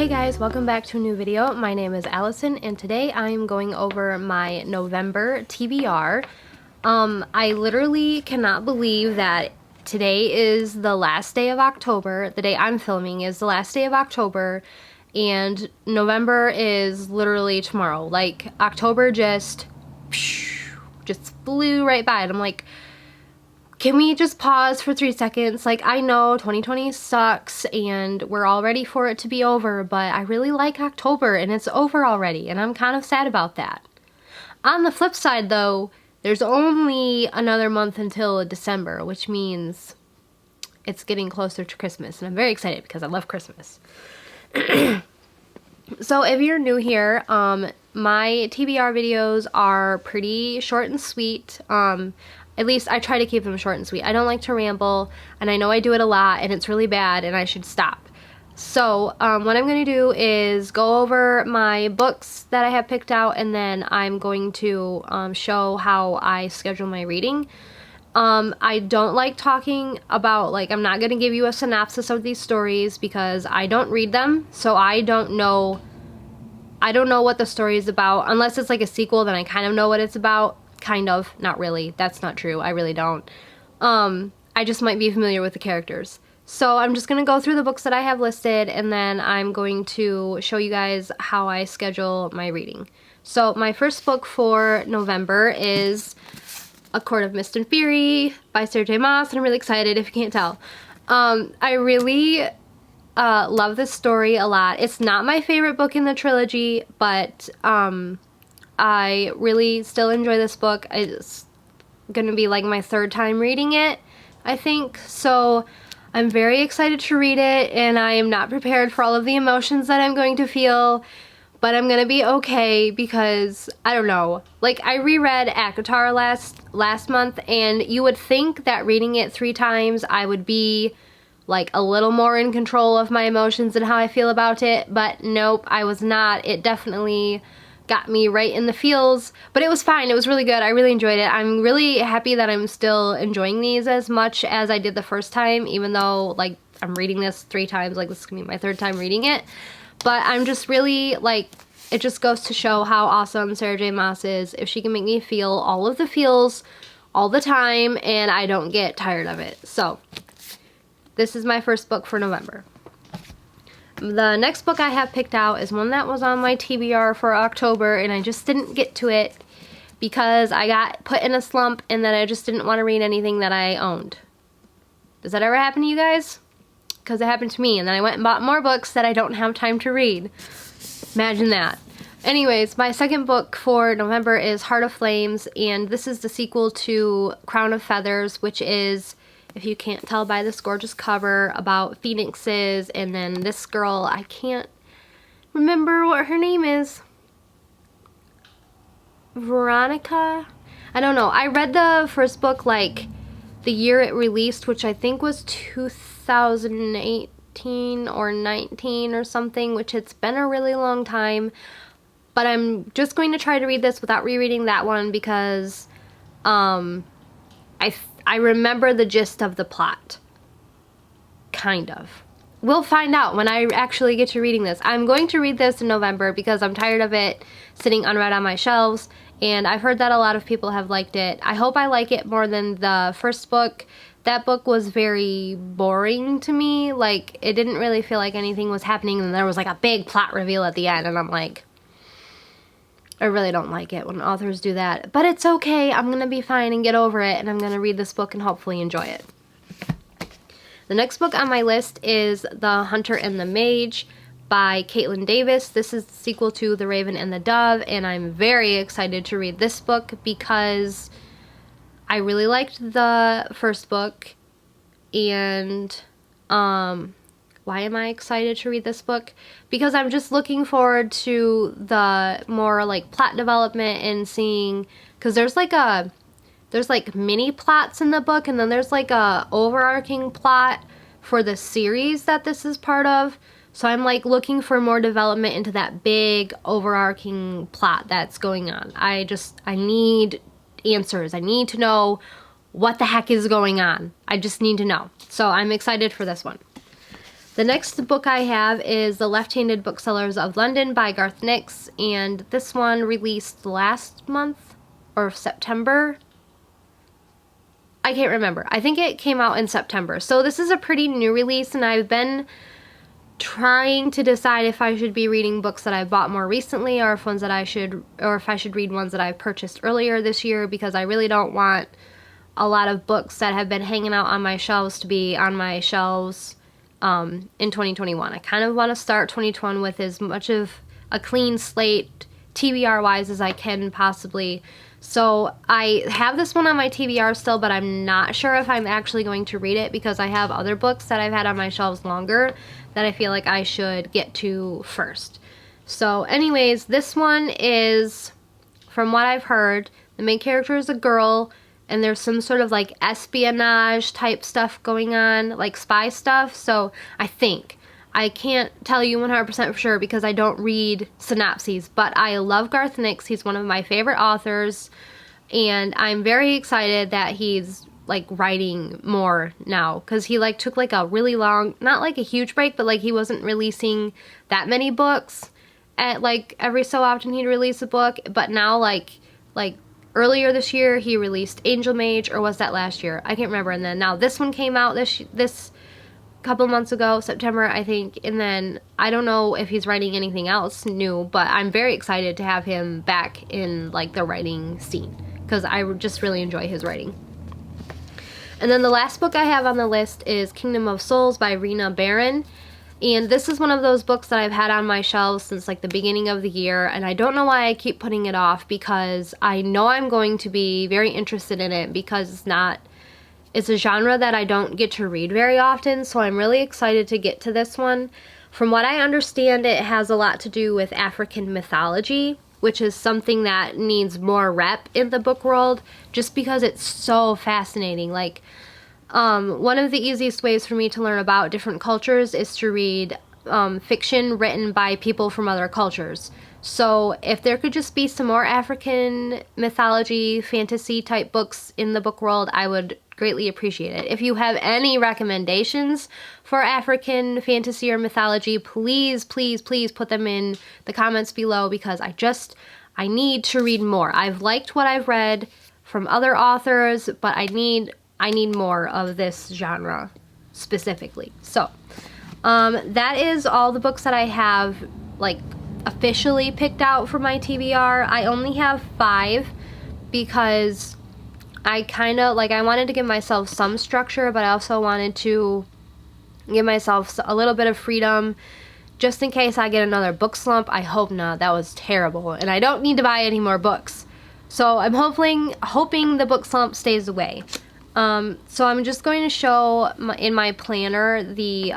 Hey guys, welcome back to a new video. My name is Allison and today I am going over my November TBR. I literally cannot believe that today is the last day of October. The day I'm filming is the last day of October and November is literally tomorrow. Like October just flew right by and I'm like, can we just pause for 3 seconds? Like, I know 2020 sucks and we're all ready for it to be over, but I really like October and it's over already and I'm kind of sad about that. On the flip side though, there's only another month until December, which means it's getting closer to Christmas and I'm very excited because I love Christmas. So if you're new here, my TBR videos are pretty short and sweet. At least I try to keep them short and sweet. I don't like to ramble, and I know I do it a lot, and it's really bad, and I should stop. So what I'm going to do is go over my books that I have picked out, and then I'm going to show how I schedule my reading. I don't like talking about, like, I'm not going to give you a synopsis of these stories because I don't read them, so I don't know what the story is about. Unless it's like a sequel, then I kind of know what it's about. Kind of. Not really. That's not true. I really don't. I just might be familiar with the characters. So I'm just going to go through the books that I have listed and then I'm going to show you guys how I schedule my reading. So my first book for November is A Court of Mist and Fury by Sarah J. Maas, and I'm really excited if you can't tell. I really love this story a lot. It's not my favorite book in the trilogy, but I really still enjoy this book. It's gonna be like my third time reading it, I think. So I'm very excited to read it and I am not prepared for all of the emotions that I'm going to feel, but I'm gonna be okay because, I don't know, like I reread ACOTAR last month and you would think that reading it 3 times I would be like a little more in control of my emotions and how I feel about it, but nope, I was not. It definitely got me right in the feels, but it was fine. It was really good. I really enjoyed it. I'm really happy that I'm still enjoying these as much as I did the first time, even though like I'm reading this 3 times, like this is gonna be my 3rd time reading it. But I'm just really like, it just goes to show how awesome Sarah J. Maas is. If she can make me feel all of the feels all the time and I don't get tired of it. So this is my first book for November. The next book I have picked out is one that was on my TBR for October and I just didn't get to it because I got put in a slump and then I just didn't want to read anything that I owned. Does that ever happen to you guys? Because it happened to me and then I went and bought more books that I don't have time to read. Imagine that. Anyways, my second book for November is Heart of Flames, and this is the sequel to Crown of Feathers, which is, if you can't tell by this gorgeous cover, about phoenixes, and then this girl, I can't remember what her name is. Veronica? I don't know. I read the first book like the year it released, which I think was 2018 or 19 or something, which it's been a really long time. But I'm just going to try to read this without rereading that one because I remember the gist of the plot. Kind of. We'll find out when I actually get to reading this. I'm going to read this in November because I'm tired of it sitting unread on my shelves, and I've heard that a lot of people have liked it. I hope I like it more than the first book. That book was very boring to me. Like, it didn't really feel like anything was happening, and there was like a big plot reveal at the end, and I'm like, I really don't like it when authors do that. But it's okay. I'm going to be fine and get over it, and I'm going to read this book and hopefully enjoy it. The next book on my list is The Hunter and the Mage by Caitlin Davis. This is the sequel to The Raven and the Dove, and I'm very excited to read this book because I really liked the first book, and why am I excited to read this book? Because I'm just looking forward to the more like plot development and seeing, because there's like mini plots in the book and then there's like a overarching plot for the series that this is part of. So I'm like looking for more development into that big overarching plot that's going on. I need answers. I need to know what the heck is going on. I just need to know. So I'm excited for this one. The next book I have is The Left-Handed Booksellers of London by Garth Nix, and this one released last month or September. I can't remember. I think it came out in September. So this is a pretty new release, and I've been trying to decide if I should be reading books that I bought more recently or if I should read ones that I've purchased earlier this year, because I really don't want a lot of books that have been hanging out on my shelves to be on my shelves in 2021. I kind of want to start 2021 with as much of a clean slate TBR wise as I can possibly. So I have this one on my TBR still, but I'm not sure if I'm actually going to read it because I have other books that I've had on my shelves longer that I feel like I should get to first. So anyways, this one is, from what I've heard, the main character is a girl, and there's some sort of like espionage type stuff going on, like spy stuff. So I can't tell you 100% for sure because I don't read synopses, but I love Garth Nix. He's one of my favorite authors, and I'm very excited that he's like writing more now, because he like took like a really long, not like a huge break, but like he wasn't releasing that many books at like every so often he'd release a book. But now like earlier this year he released Angel Mage, or was that last year? I can't remember. And then now this one came out this couple months ago, September I think, and then I don't know if he's writing anything else new, but I'm very excited to have him back in like the writing scene because I just really enjoy his writing. And then the last book I have on the list is Kingdom of Souls by Rena Barron. And this is one of those books that I've had on my shelves since like the beginning of the year, and I don't know why I keep putting it off, because I know I'm going to be very interested in it because it's a genre that I don't get to read very often, so I'm really excited to get to this one. From what I understand, it has a lot to do with African mythology, which is something that needs more rep in the book world just because it's so fascinating. Like, one of the easiest ways for me to learn about different cultures is to read fiction written by people from other cultures. So if there could just be some more African mythology, fantasy type books in the book world, I would greatly appreciate it. If you have any recommendations for African fantasy or mythology, please, please, please put them in the comments below, because I need to read more. I've liked what I've read from other authors, but I need more of this genre specifically. So that is all the books that I have like officially picked out for my TBR. I only have 5 because I wanted to give myself some structure, but I also wanted to give myself a little bit of freedom just in case I get another book slump. I hope not. That was terrible, and I don't need to buy any more books. So I'm hoping the book slump stays away. So I'm just going to show in my planner the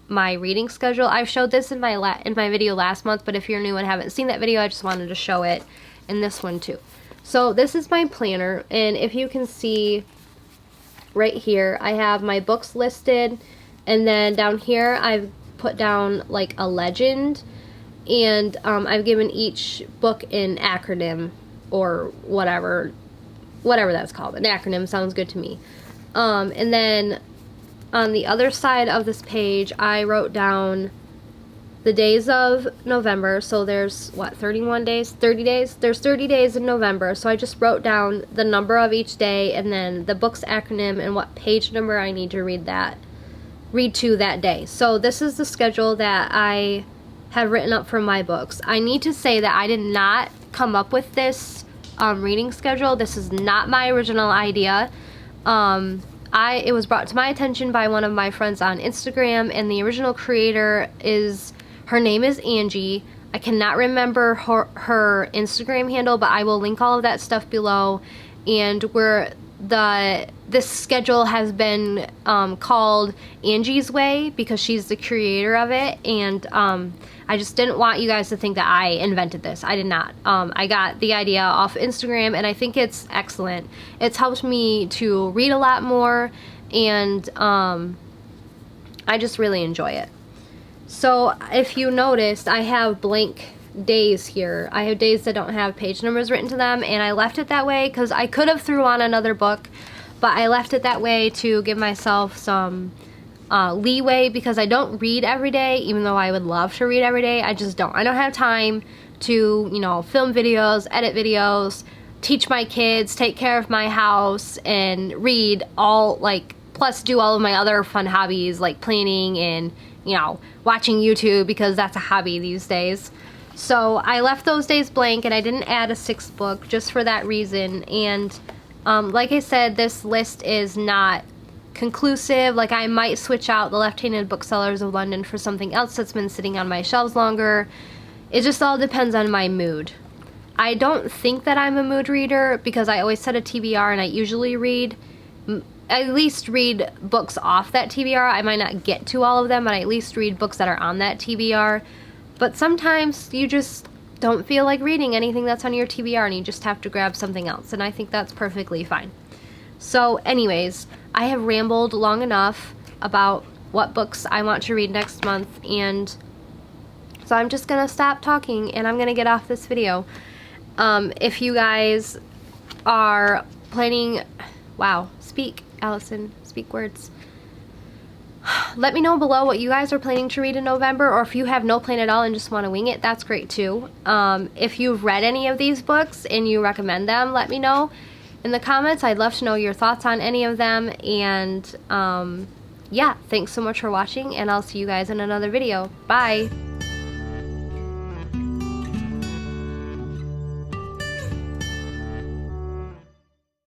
my reading schedule. I've showed this in my video last month, but if you're new and haven't seen that video, I just wanted to show it in this one too. So this is my planner, and if you can see right here, I have my books listed, and then down here I've put down like a legend, and I've given each book an acronym or whatever that's called. An acronym sounds good to me. And then on the other side of this page, I wrote down the days of November. So there's, what, 31 days? 30 days? There's 30 days in November. So I just wrote down the number of each day and then the book's acronym and what page number I need to read to that day. So this is the schedule that I have written up for my books. I need to say that I did not come up with this reading schedule. This is not my original idea. It was brought to my attention by one of my friends on Instagram, and the original creator her name is Angie. I cannot remember her Instagram handle, but I will link all of that stuff below. And this schedule has been called Angie's Way because she's the creator of it, and I just didn't want you guys to think that I invented this. I did not. I got the idea off Instagram, and I think it's excellent. It's helped me to read a lot more, and I just really enjoy it. So if you noticed, I have blank days here. I have days that don't have page numbers written to them, and I left it that way because I could have threw on another book, but I left it that way to give myself some leeway because I don't read every day, even though I would love to read every day. I just don't. I don't have time to, you know, film videos, edit videos, teach my kids, take care of my house, and read all, like, plus do all of my other fun hobbies like planning and, you know, watching YouTube, because that's a hobby these days. So I left those days blank and I didn't add a 6th book just for that reason. And like I said, this list is not conclusive. Like, I might switch out the Left-Handed Booksellers of London for something else that's been sitting on my shelves longer. It just all depends on my mood. I don't think that I'm a mood reader because I always set a TBR and I usually read, at least read books off that TBR. I might not get to all of them, but I at least read books that are on that TBR. But sometimes you just don't feel like reading anything that's on your TBR and you just have to grab something else, and I think that's perfectly fine. So anyways, I have rambled long enough about what books I want to read next month, and so I'm just gonna stop talking and I'm gonna get off this video. If you guys are planning, wow, speak, Allison, speak words. Let me know below what you guys are planning to read in November, or if you have no plan at all and just want to wing it, that's great too. If you've read any of these books and you recommend them, let me know in the comments. I'd love to know your thoughts on any of them, and yeah, thanks so much for watching, and I'll see you guys in another video. Bye!